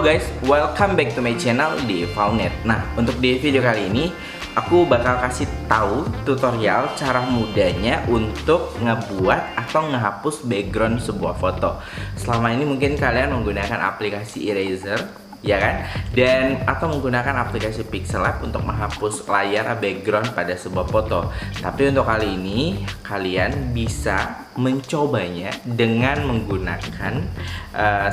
guys, welcome back to my channel di Fao Net. Nah, untuk di video kali ini aku bakal kasih tahu tutorial cara mudahnya untuk ngebuat atau ngehapus background sebuah foto. Selama ini mungkin kalian menggunakan aplikasi eraser, ya kan? Dan atau menggunakan aplikasi pixel lab untuk menghapus layar background pada sebuah foto. Tapi untuk kali ini kalian bisa mencobanya dengan menggunakan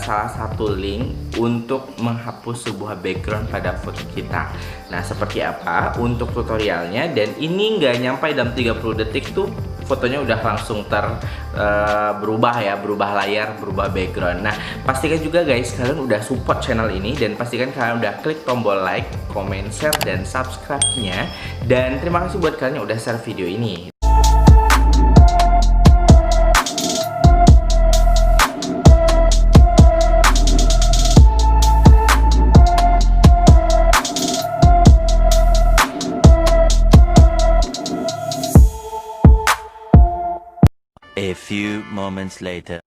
salah satu link untuk menghapus sebuah background pada foto kita. Nah, seperti apa untuk tutorialnya, dan ini nggak nyampe dalam 30 detik tuh fotonya udah langsung berubah ya, berubah layar, berubah background. Nah, pastikan juga guys kalian udah support channel ini, dan pastikan kalian udah klik tombol like, comment, share, dan subscribe-nya. Dan terima kasih buat kalian yang udah share video ini. A few moments later.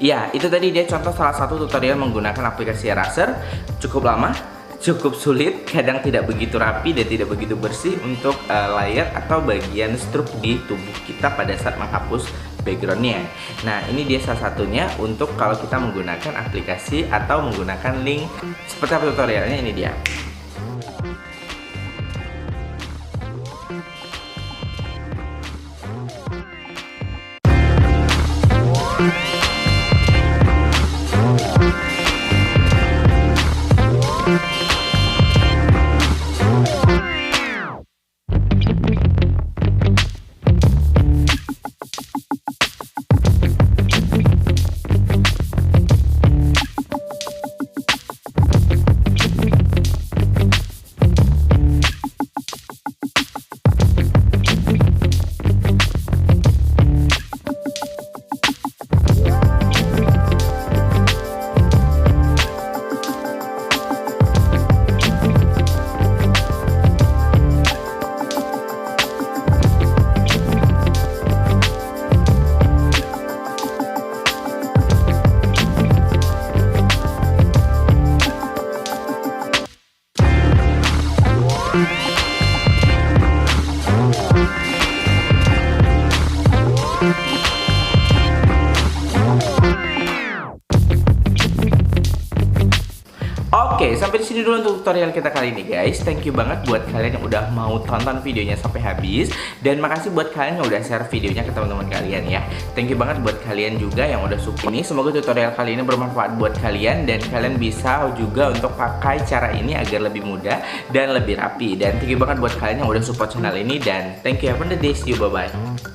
Ya, itu tadi dia contoh salah satu tutorial menggunakan aplikasi eraser. Cukup lama, cukup sulit, kadang tidak begitu rapi dan tidak begitu bersih untuk layar atau bagian struk di tubuh kita pada saat menghapus backgroundnya. Nah, ini dia salah satunya untuk kalau kita menggunakan aplikasi atau menggunakan link. Seperti apa tutorialnya, ini dia. Oke, sampai di sini dulu untuk tutorial kita kali ini guys. Thank you banget buat kalian yang udah mau tonton videonya sampai habis, dan makasih buat kalian yang udah share videonya ke teman-teman kalian ya. Thank you banget buat kalian juga yang udah suka ini. Semoga tutorial kali ini bermanfaat buat kalian, dan kalian bisa juga untuk pakai cara ini agar lebih mudah dan lebih rapi. Dan thank you banget buat kalian yang udah support channel ini, dan thank you, have a nice day, see you, bye bye.